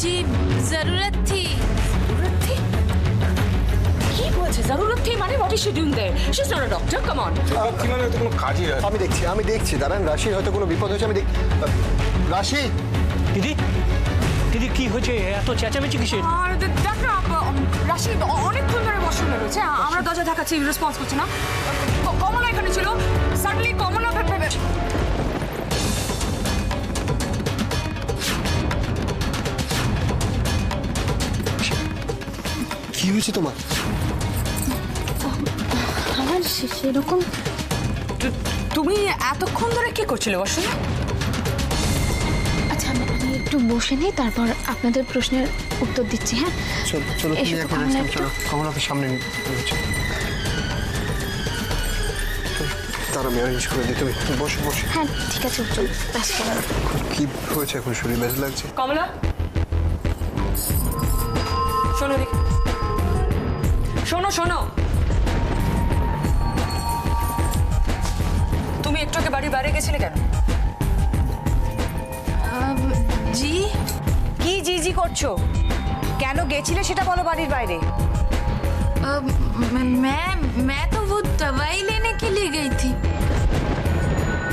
जी जरूरत थी। কি বলছে জরুরত থি মানে what is she doing there? She is not a doctor, come on. কি মানে তো কোনো কাজই হয়। আমি দেখছি দাঁড়ান, রাশির হয়তো কোনো বিপদ হয়েছে, রাশি। দিদি দিদি কি হয়েছে, এত চেঁচামেচি কিসের? আর দেখ না, রাশি অনেকক্ষণ ধরে ওয়াশরুমে রয়েছে, আমরা দরজা ধাক্কাচ্ছি, রেসপন্স করছে না। কমলা এখানে ছিল, সাডেনলি কমলা ভেবে কি হয়েছে তোমার? আমার সেরকম। তুমি এতক্ষণ ধরে কি করছিলে ওয়াশরুমে? আচ্ছা আমি একটু বসে নেই, তারপর আপনাদের প্রশ্নের উত্তর দিচ্ছি। হ্যাঁ চলো চলো, তুমি এখন রেস্ট নাও, চলো কমলাকে সামনে নিয়ে চলো। তার আমি অ্যারেঞ্জ করে দিই, তুমি বসো বসো। হ্যাঁ ঠিক আছে, চল ব্যস্ত না। কি হয়েছে এখন, শরীর বেশ লাগছে? কমলা শোনো দেখি, শোনো শোনো, তুমি একটু আগে বাড়ির বাইরে গেছিলে কেন? জি কি জি জি করছো? কেন গেছিলে সেটা বলো বাড়ির বাইরে। मैं तो वो दवाई लेने के लिए गई थी।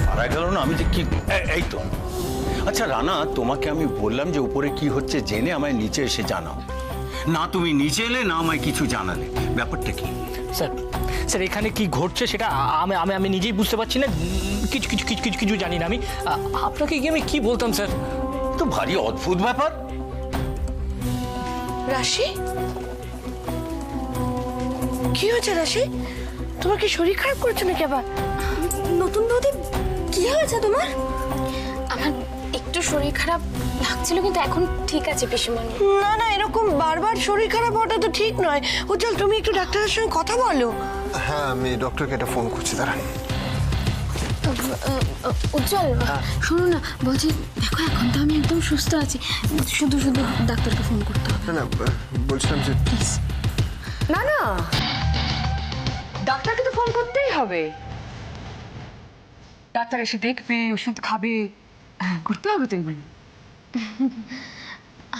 পারা গেল না, আমি যে কি এই তো। আচ্ছা রানা, তোমাকে আমি বললাম যে উপরে কি হচ্ছে জেনে আমায় নিচে এসে জানাও। না তুমি নিচে এলে, না আমায় কিছু জানালে। ব্যাপারটা কি? স্যার স্যার এখানে কি ঘটছে সেটা আমি আমি আমি নিজেই বুঝতে পারছি না, কিছু কিছু কিছু কিছু কিছু জানি না আমি। আপনাকে কি আমি কি বলতাম স্যার? তো ভারী অদ্ভুত ব্যাপার। রাশি, কি হয়েছে রাশি? তোমার কি শরীর খারাপ করেছো নাকি আবার? নতুন বৌদি কি হয়েছে তোমার? আমার একটু শরীর খারাপ লাগছিল, কিন্তু এখন ঠিক আছে পিসিমণি। না না, এরকম বারবার শরীর খারাপ হওয়াটা তো ঠিক নয়। উজ্জ্বল, তুমি একটু ডাক্তারের সঙ্গে কথা বলো। হ্যাঁ আমি ডক্টরকে একটা ফোন করছি, দাঁড়ান। উজ্জ্বল শোনো না, বলছি দেখো এখন তো আমি একদম সুস্থ আছি, শুধু শুধু ডাক্তারকে ফোন করতে হবে না না, বলছিলাম যে প্লিজ। না না, ডাক্তারকে তো ফোন করতেই হবে। ডাক্তার এসে দেখবে, ওষুধ খাবে, করতে হবে তো এগুলো।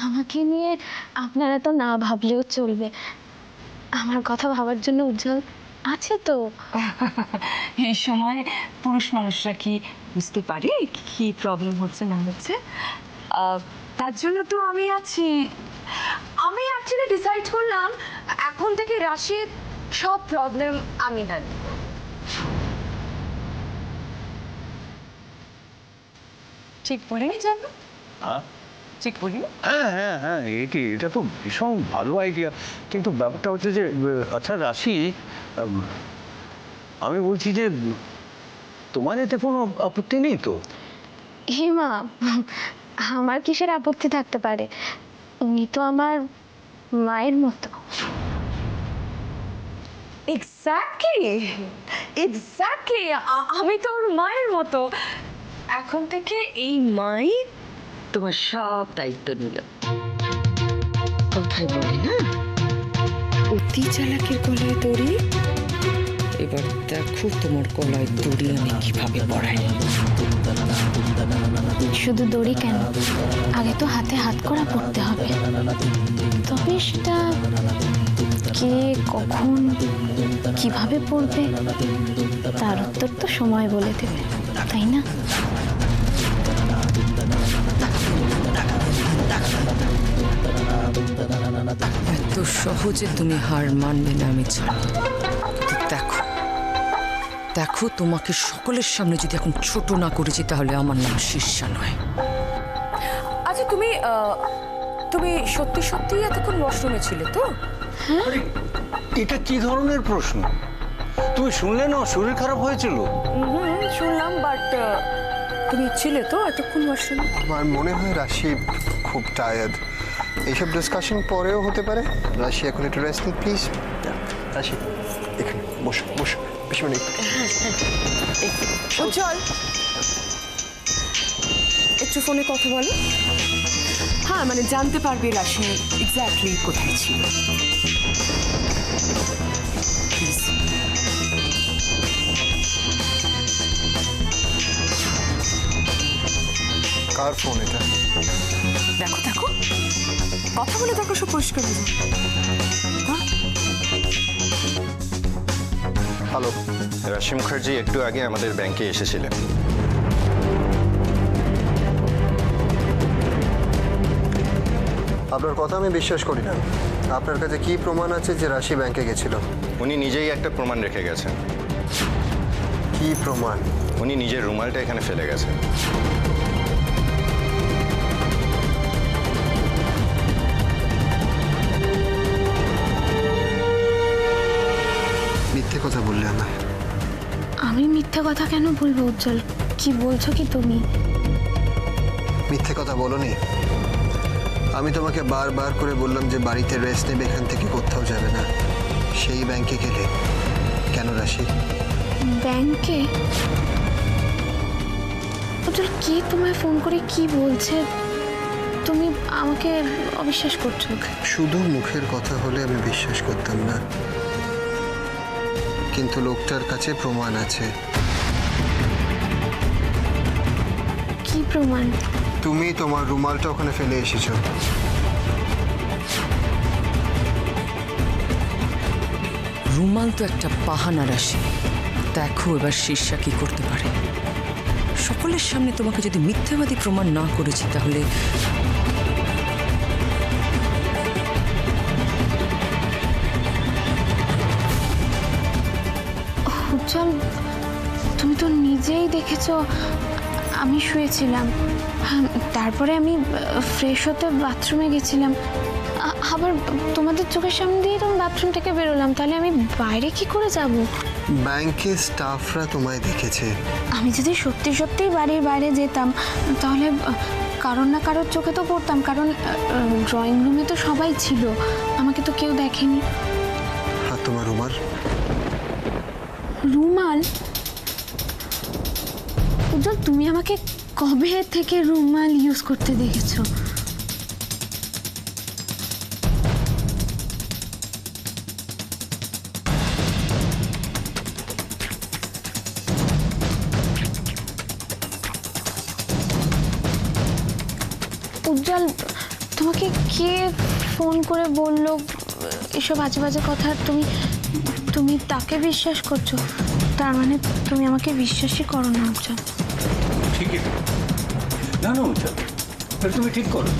আমাকে নিয়ে আপনারা তো না ভাবলেও চলবে, আমার কথা ভাবার জন্য উজ্জ্বল আছে তো। এই সময় পুরুষ মানুষরা কি বুঝতে পারে কি প্রবলেম হচ্ছে না হচ্ছে? তার জন্য তো আমি আছি। আমি অ্যাকচুয়ালি ডিসাইড করলাম এখন থেকে রাশির সব প্রবলেম আমি না। ঠিক বলিনি জানো? ঠিক বলিনি? হ্যাঁ হ্যাঁ হ্যাঁ, এটা তো ভীষণ ভালো আইডিয়া। কিন্তু ব্যাপারটা হচ্ছে যে, আচ্ছা রাশি, আমি বলছি যে তোমার এতে কোনো আপত্তি নেই তো? হিমা, আমার কিসের আপত্তি থাকতে পারে? উনি তো আমার মায়ের মতো। এক্স্যাক্টলি এক্স্যাক্টলি, আমি তো ওর মায়ের মতো। এখন থেকে এই মাই তোমার সব দায়িত্ব নিল। কথাই বলি না, অতি চালাকের গলায় দড়ি। এবার দেখো তোমার গলায় দড়ি আমি কিভাবে পড়াই। শুধু দড়ি কেন, আগে তো হাতে হাত করা পড়তে হবে, তবে সেটা কে কখন কিভাবে পড়বে তার উত্তর তো সময় বলে দেবে, তাই না? এত সহজে তুমি হার মানবে না আমি জানি। দেখো দেখো, তোমাকে সকলের সামনে যদি এখন ছোট না করেছি তাহলে আমার নাম শীর্ষা নয়। আচ্ছা তুমি তুমি সত্যি সত্যি এতক্ষণ ওয়াশরুমে ছিলে তো? আরে, এটা কি ধরনের প্রশ্ন? তুমি শুনলে না শরীর খারাপ হয়েছিল? শুনলাম, বাট তুমি ছিলে তো এতক্ষণ ওয়াশরুমে? আমার মনে হয় রাশি খুব টায়ার্ড, এইসব ডিসকাশন পরেও হতে পারে। রাশি এখন একটু রেস্ট নিন প্লিজ। রাশি এখানে বসো বসো, বেশি মানে উজ্জ্বল একটু ফোনে কথা বলো। হ্যাঁ মানে জানতে পারবে রাশি এক্স্যাক্টলি কোথায় ছিল। কার ফোন এটা? দেখো দেখো কথা বলে দেখো সব পরিষ্কার হয়ে যাবে। হ্যালো, রাশি মুখার্জি একটু আগে আমাদের ব্যাংকে এসেছিলেন। আপনার কথা আমি বিশ্বাস করি না। আপনার কাছে কি প্রমাণ আছে যে রাশি ব্যাংকে গেছিল? উনি নিজেই একটা প্রমাণ রেখে গেছেন। কি প্রমাণ? উনি নিজের রুমালটা এখানে ফেলে গেছেন। মিথ্যে কথা বললে আমায়। আমি মিথ্যে কথা কেন বলবো উজ্জ্বল? কি বলছো কি তুমি? মিথ্যে কথা বলোনি। আমি তোমাকে বারবার করে বললাম যে বাড়িতে রেস্ট নেবে, এখান থেকে কোথাও যাবে না। সেই ব্যাংকে গেলে কেন রাশি? ব্যাংকে? উজ্জ্বল কি তোমায় ফোন করে কি বলছে? তুমি আমাকে অবিশ্বাস করছো? শুধু মুখের কথা হলে আমি বিশ্বাস করতাম না, কিন্তু লোকটার কাছে প্রমাণ আছে। কি প্রমাণ? তুমি তোমার রুমালটা ওখানে ফেলে এসেছো। রুমাল তো একটা বাহানা রাশি। দেখো এবার শীর্ষা কি করতে পারে। সকলের সামনে তোমাকে যদি মিথ্যাবাদী প্রমাণ না করেছি তাহলে উজ্জ্বল তুমি তো নিজেই দেখেছো আমি শুয়েছিলাম। তারপরে আমি ফ্রেশ হতে বাথরুমে গেছিলাম। আবার তোমাদের চোখের সামনে দিয়ে তো বাথরুম থেকে বেরোলাম, তাহলে আমি বাইরে কি করে যাব? ব্যাংকের স্টাফরা তোমায় দেখেছে। আমি যদি সত্যি সত্যিই বাড়ির বাইরে যেতাম তাহলে কারোর না কারোর চোখে তো পড়তাম, কারণ ড্রয়িং রুমে তো সবাই ছিল, আমাকে তো কেউ দেখেনি। আর তোমার রুমাল? রুমাল? উজ্জ্বল তুমি আমাকে কবে থেকে রুমাল ইউজ করতে দেখেছো? উজ্জ্বল তোমাকে কে ফোন করে বললো এসব বাজে বাজে কথা? তুমি তাকে বিশ্বাস করছো? তার মানে তুমি আমাকে বিশ্বাসই করো না উজ্জ্বল। ঠিকই তো। না না উজ্জ্বল, তুমি ঠিক করো।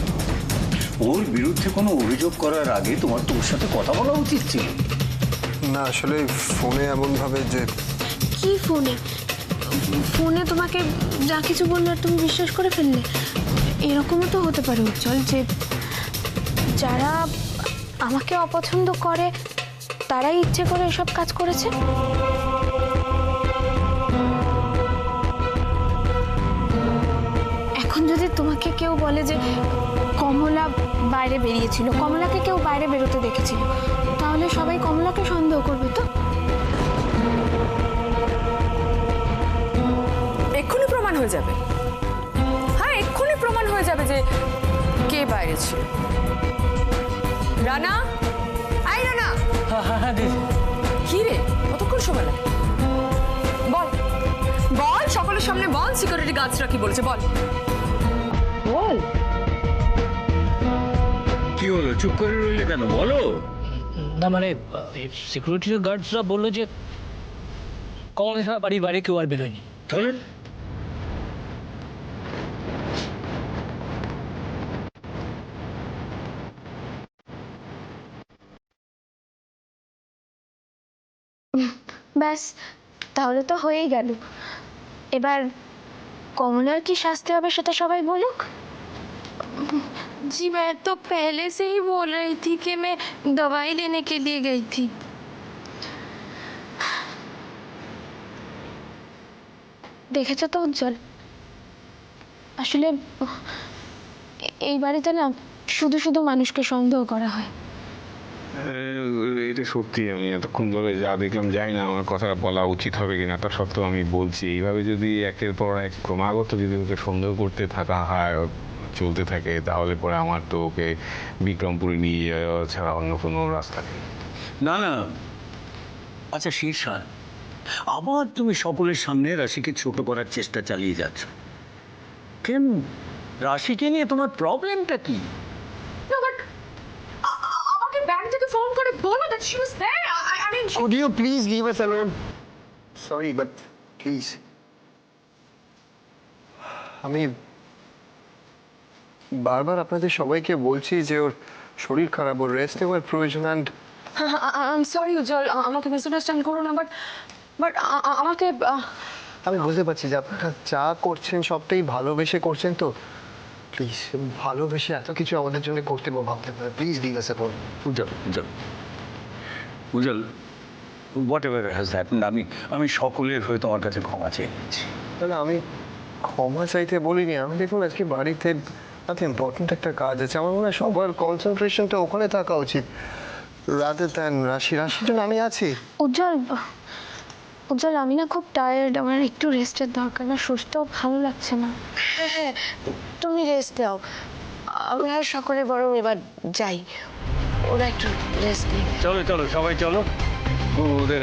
ওর বিরুদ্ধে কোনো অভিযোগ করার আগে তোমার তো ওর সাথে কথা বলা উচিত ছিল। না আসলে ফোনে এমনভাবে যে... কি ফোনে? ফোনে তোমাকে যা কিছু বললো আর তুমি বিশ্বাস করে ফেললে? এরকমও তো হতে পারে উজ্জ্বল যে যারা আমাকে অপছন্দ করে তারাই ইচ্ছে করে এসব কাজ করেছে। এখন যদি তোমাকে কেউ বলে যে কমলা বাইরে বেরিয়েছিল, কমলাকে কেউ বাইরে বেরোতে দেখেছিল, তাহলে সবাই কমলাকে সন্দেহ করবে তো? এক্ষুনি প্রমাণ হয়ে যাবে। হ্যাঁ এক্ষুনি প্রমাণ হয়ে যাবে যে কে বাইরে ছিল। রানা, আই রানা। কি রে কতক্ষণ সময় লাগে? বল বল, সকলের সামনে বল সিকিউরিটি গার্ডসরা কি বলেছে বল বল। কি হলো, চুপ করে রইলে কেন? বলো। না মানে সিকিউরিটি গার্ডসরা বললো যে কমলের বাড়ির বাইরে কেউ আর বেরোয়নি। তাহলে ব্যাস, তাহলে তো হয়েই গেল। এবার কমলার কি শাস্তি হবে সেটা সবাই বলুক। जी मैं तो पहले से ही बोल रही थी कि मैं दवाई लेने के लिए गई थी। দেখেছো তো উজ্জ্বল, আসলে এই বাড়িতে না শুধু শুধু মানুষকে সন্দেহ করা হয়। এটা সত্যি, আমি এতক্ষণ ধরে যা দেখলাম জানি না আমার কথাটা বলা উচিত হবে কিনা, তা সত্ত্বেও আমি বলছি। এইভাবে যদি একের পর এক ক্রমাগত যদি ওকে সন্দেহ করতে থাকা হয়, চলতে থাকে, তাহলে পরে আমার তো ওকে বিক্রমপুরে নিয়ে যাওয়া ছাড়া অন্য কোনো রাস্তা নেই। না না, আচ্ছা শীর্ষা, আবার তুমি সকলের সামনে রাশিকে ছোট করার চেষ্টা চালিয়ে যাচ্ছ কেন? রাশিকে নিয়ে তোমার প্রবলেমটা কি? না but told her that she was there. I mean, she... Could you please leave us alone? Sorry, but please. আমি বারবার আপনাদের সবাইকে বলছি যে ওর শরীর খারাপ, ওর রেস্ট নেওয়ার প্রয়োজন। অ্যান্ড I'm sorry, উজ্জ্বল, আমাকে মিসআন্ডারস্ট্যান্ড করো না, বাট আমাকে আমি বুঝতে পারছি যে আপনারা যা করছেন সবটাই ভালোবেসে করছেন, তো প্লিজ ভালোবেসে এত কিছু আমাদের জন্য করতে বা ভাবতে পারে, please leave us alone. Ujjwal whatever has happened, আমি সকলের হয়ে তোমার কাছে ক্ষমা চেয়ে নিচ্ছি। তাহলে আমি ক্ষমা চাইতে বলিনি, আমি দেখুন আজকে বাড়িতে এত ইম্পর্টেন্ট একটা কাজ আছে, আমার মনে হয় সবার কনসেন্ট্রেশনটা ওখানে থাকা উচিত রাদার দ্যান রাশির জন্য আমি আছি। উজ্জ্বল আমি না খুব টায়ার্ড, আমার একটু রেস্টের দরকার, না শরীরটাও ভালো লাগছে না। হ্যাঁ, তুমি রেস্ট দাও। আমরা সকলে বরং এবার যাই, ওরা একটু রেস্ট নেই। চলো সবাই চলো, ওদের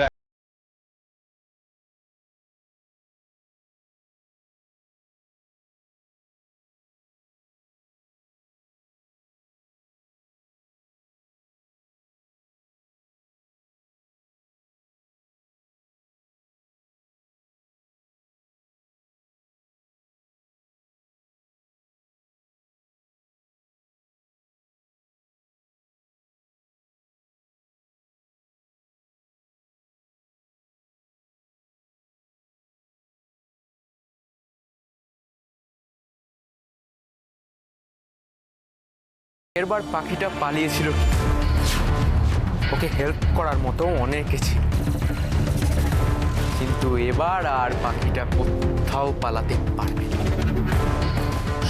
এরবার পাখিটা পালিয়েছিল, ওকে হেল্প করার মতো অনেকে ছিল, কিন্তু এবার আর পাখিটা কোথাও পালাতে পারবে না।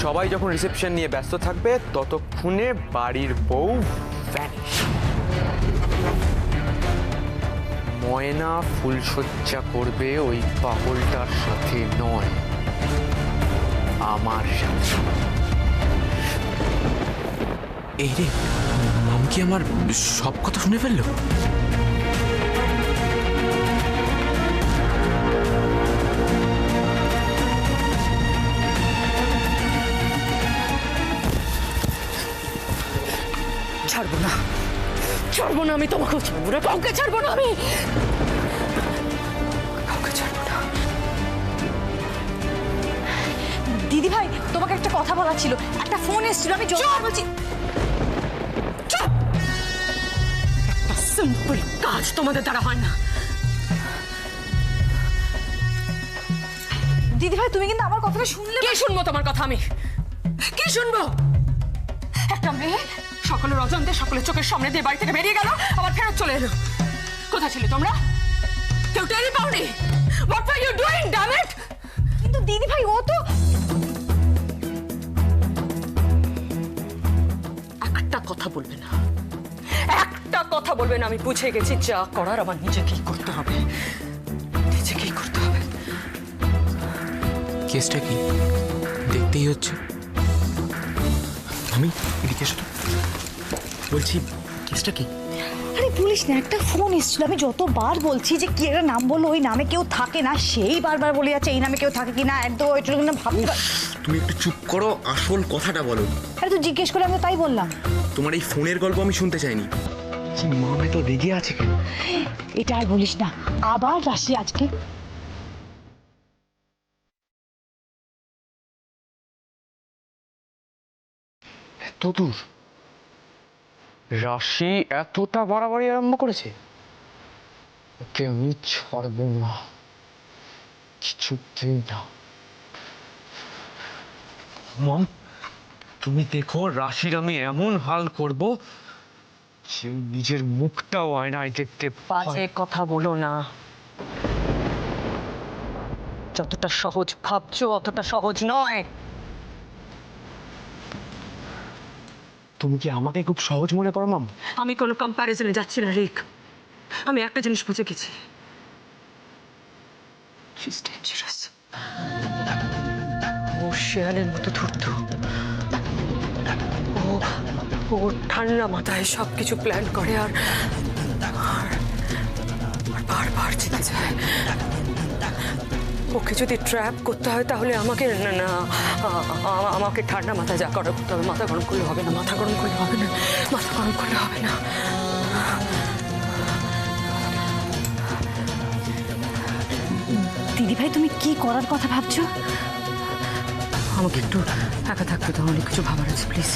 সবাই যখন রিসেপশন নিয়ে ব্যস্ত থাকবে ততক্ষণে বাড়ির বউ ভ্যানিশ। ময়না ফুলসজ্জা করবে ওই পাগলটার সাথে নয়, আমার সাথে। এই রে, মাম কি আমার সব কথা শুনে ফেললো? ছাড়বো না আমি তোমাকেও ছাড়বো না, কাউকে ছাড়বো না, আমি কাউকে ছাড়বো না। দিদি ভাই, তোমাকে একটা কথা বলার ছিল, একটা ফোন এসেছিল, আমি জোর বলছি। একটা সিম্পল কাজ তোমাদের দ্বারা হয় না। দিদি ভাই, তুমি কিন্তু আমার কথাটা শুনলে। কি শুনবো তোমার কথা? আমি কি শুনবো? একটা মেয়ে সকলের অজান্তে সকলের চোখের সামনে দিয়ে বাড়ি থেকে বেরিয়ে গেল, আবার ফেরত চলে এলো। কোথায় ছিলে তোমরা? কেউ টেরই পাওনি? What were you doing, damn it? কিন্তু দিদি ভাই, ও তো একটা কথা বলবে না, একটা কথা বলবে না। আমি বুঝে গেছি যা করার আমার নিজেকেই করতে হবে, নিজেকেই করতে হবে। কেসটা কি দেখতেই হচ্ছে। আমি এদিকে এসো তো, বলছি কেসটা কি? আরে বলিস না, একটা ফোন এসেছিল, আমি যতবার বলছি যে কি একটা নাম বললো, ওই নামে কেউ থাকে না, সেই বারবার বলে যাচ্ছে এই নামে কেউ থাকে কিনা, একদম ওইটুকু না ভাবতে। তুমি একটু চুপ করো, আসল কথাটা বলো। আরে তুই জিজ্ঞেস করে আমি তাই বললাম। তোমার এই ফোনের গল্প আমি শুনতে চাইনি। মা তো রেগে আছে কেন? এটা আর বলিস না, আবার রাশি আজকে এত দূর রাশি এতটা বাড়াবাড়ি আরম্ভ করেছে, ওকে আমি ছাড়বো না, কিছুতেই না। মম, তুমি দেখো রাশির আমি এমন হাল করব যে নিজের মুখটাও আয়নায় দেখতে বাজে কথা বলো না। যতটা সহজ ভাবছো অতটা সহজ নয়। তুমি কি আমাকে খুব সহজ মনে করো মাম? আমি কোনো কম্প্যারিজনে যাচ্ছি না রিক, আমি একটা জিনিস বুঝে গেছি, শি ইজ ডেঞ্জারাস। ও শেয়ালের মতো ধূর্ত, ও ঠান্ডা মাথায় সব কিছু প্ল্যান করে আর বারবার জিতে যায়। ওকে যদি ট্র্যাপ করতে হয় তাহলে আমাকে আমাকে ঠান্ডা মাথায় যা করা করতে হবে। মাথা গরম করলে হবে না, মাথা গরম করলে হবে না, মাথা গরম করলে হবে না। দিদিভাই তুমি কি করার কথা ভাবছো? আমাকে একটু একা থাকতে দাও, অনেক কিছু ভাবার আছে প্লিজ।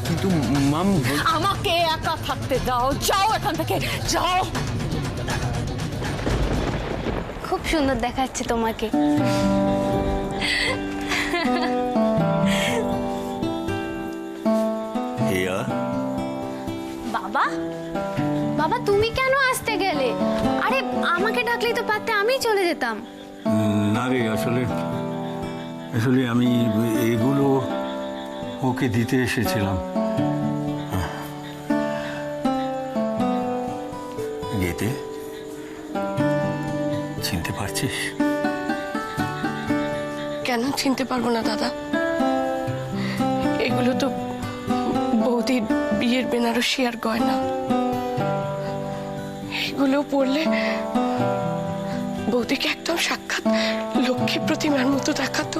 কিন্তু মাম আমাকে একা থাকতে দাও, যাও এখান থেকে, যাও। খুব সুন্দর দেখাচ্ছে তোমাকে। হিয়া, বাবা, বাবা তুমি কেন আসতে গেলে? আরে আমাকে ডাকলেই তো পারতে, আমি চলে যেতাম। না রে, আসলে আসলে আমি এগুলো ওকে দিতে এসেছিলাম। গেতে চিনতে পারছিস? কেন চিনতে পারবো না দাদা? এগুলো তো বৌদির বিয়ের বেনারসি আর গয়না। এগুলো পরলে বৌদিকে একদম সাক্ষাৎ লক্ষ্মী প্রতিমার মতো দেখাতো।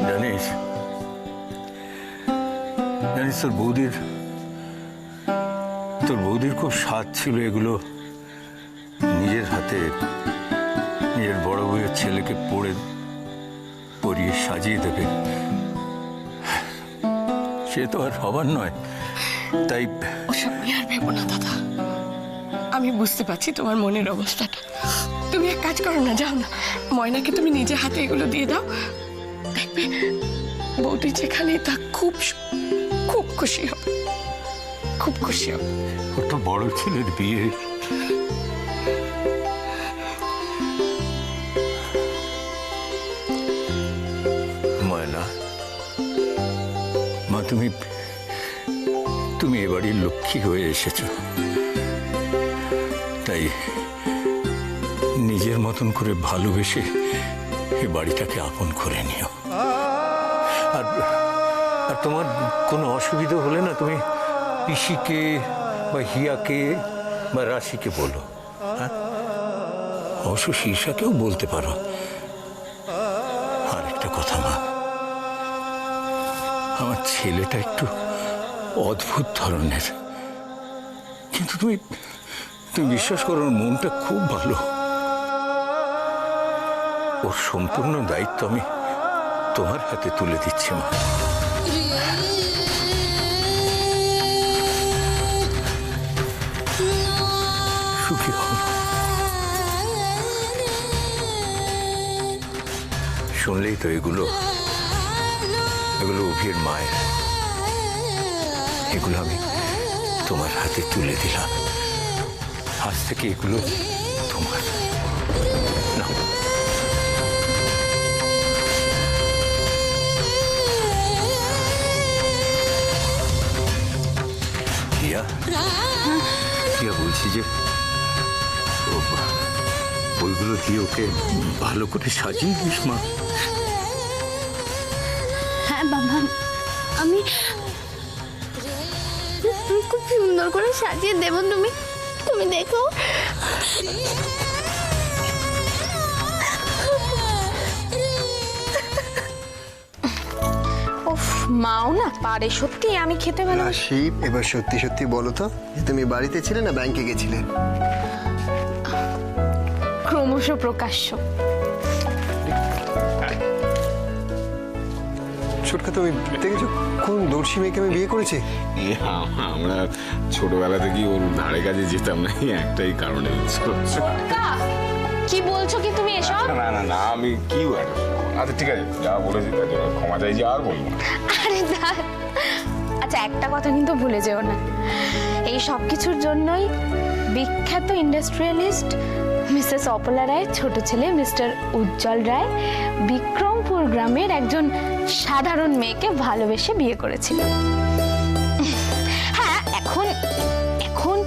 জানিস জানিস তোর বৌদির খুব স্বাদ ছিল এগুলো নিজের হাতে নিজের বড় বউয়ের ছেলেকে পরিয়ে সাজিয়ে দেবে। সে তো আর হবার নয়, তাই ওসব নিয়ে আর ভেবো না দাদা। আমি বুঝতে পারছি তোমার মনের অবস্থাটা। তুমি এক কাজ করো না, যাও না, ময়নাকে তুমি নিজে হাতে এগুলো দিয়ে দাও। দেখবে বৌদি যেখানে তা খুব খুব খুশি হবে, খুব খুশি হবে। ওর তো বড় ছেলের বিয়ে। ময়না, মা তুমি এবাড়ির লক্ষ্মী হয়ে এসেছো, তাই নিজের মতন করে ভালোবেসে এ বাড়িটাকে আপন করে নিও। আর তোমার কোনো অসুবিধা হলে না তুমি পিসিকে বা হিয়াকে বা রাশিকে বলো। হ্যাঁ, অবশ্য শীর্ষাকেও বলতে পারো। আর একটা কথা মা, আমার ছেলেটা একটু অদ্ভুত ধরনের, কিন্তু তুমি বিশ্বাস করো ওর মনটা খুব ভালো। ওর সম্পূর্ণ দায়িত্ব আমি তোমার হাতে তুলে দিচ্ছি মা। সুখী হও। শুনলেই তো এগুলো অভির মায়ের। এগুলো আমি তোমার হাতে তুলে দিলাম। আজ থেকে এগুলো তোমার। নাও। হিয়া বলছি যে বইগুলো দিয়ে ওকে ভালো করে সাজিয়ে দিস মা। হ্যাঁ বাবা, আমি খুব সুন্দর করে সাজিয়ে দেবো, তুমি দেখো। মাও না পারে সত্যি, আমি খেতে ভালোবাসি। শিব, এবার সত্যি সত্যি বলো তো যে তুমি বাড়িতে ছিলে না ব্যাংকে গেছিলে? ক্রমশ প্রকাশ্য। ছোটকা, তুমি দেখেছো কোন দর্শী মেয়েকে আমি বিয়ে করেছি? আমরা ছোটবেলা থেকেই ওর ধারে কাছে যেতাম না, একটাই কারণে। কি বলছো কি তুমি এসব? না না না, আমি কি আচ্ছা ঠিক আছে, যা বলেছি তাকে ক্ষমা চাইছি, আর বলবো না। আরে আচ্ছা, একটা কথা কিন্তু ভুলে যেও না, এই সব কিছুর জন্যই বিখ্যাত ইন্ডাস্ট্রিয়ালিস্ট মিসেস অপলা রায়ের ছোট ছেলে মিস্টার উজ্জ্বল রায় বিক্রমপুর গ্রামের একজন সাধারণ মেয়েকে ভালোবেসে বিয়ে করেছিল। হ্যাঁ, এখন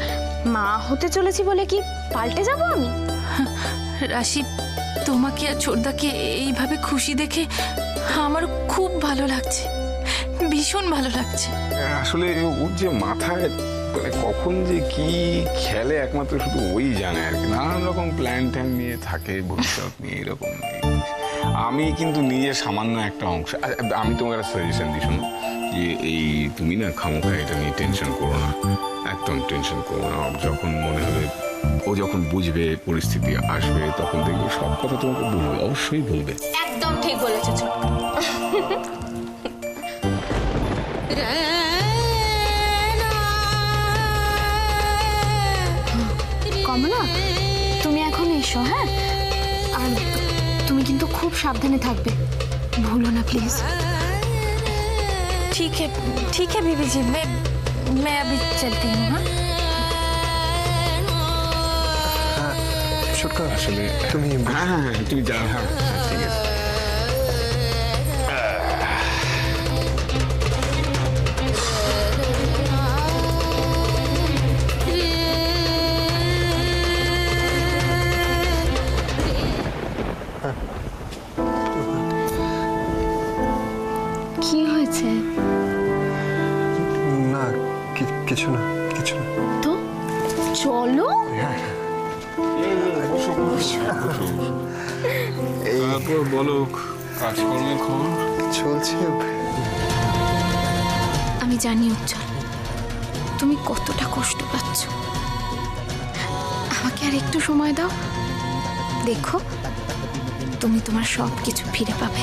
মা হতে চলেছি বলে কি পাল্টে যাব আমি? রাশি, তোমাকে আর ছোটদাকে এইভাবে খুশি দেখে আমার খুব ভালো লাগছে, ভীষণ ভালো লাগছে। আসলে ওর যে মাথায় মানে কখন যে কি খেলে একমাত্র শুধু ওই জানে আর কি। নানান রকম প্ল্যান ট্যান নিয়ে থাকে, ভবিষ্যৎ নিয়ে এরকম। আমি কিন্তু নিজের সামান্য একটা অংশ। আমি তোমাকে একটা সাজেশন দিই, শোনো, যে এই তুমি না খামোখা এটা নিয়ে টেনশন করো না, একদম টেনশন করো না। যখন মনে হবে, ও যখন বুঝবে পরিস্থিতি আসবে, তখন দেখবে সব কথা তোমাকে বলবে, অবশ্যই বলবে। একদম ঠিক বলেছো ছোটদা। কমলা, তুমি এখন এসো, হ্যাঁ? আর তুমি কিন্তু খুব সাবধানে থাকবে, ভুলো না প্লিজ। ठीक है बीबी जी, मैं अभी चलती हूँ। हाँ ছোটকা, আসলে তুমি হ্যাঁ তুমি যাও। হ্যাঁ ঠিক আছে। কি হয়েছে? না, কিছু না, কিছু না। তো চলো। তারপর বলো কাজকর্মের খবর। চলছে। আমি জানি উজ্জ্বল, তুমি কতটা কষ্ট পাচ্ছ। আমাকে আর একটু সময় দাও, দেখো তুমি তোমার সব কিছু ফিরে পাবে।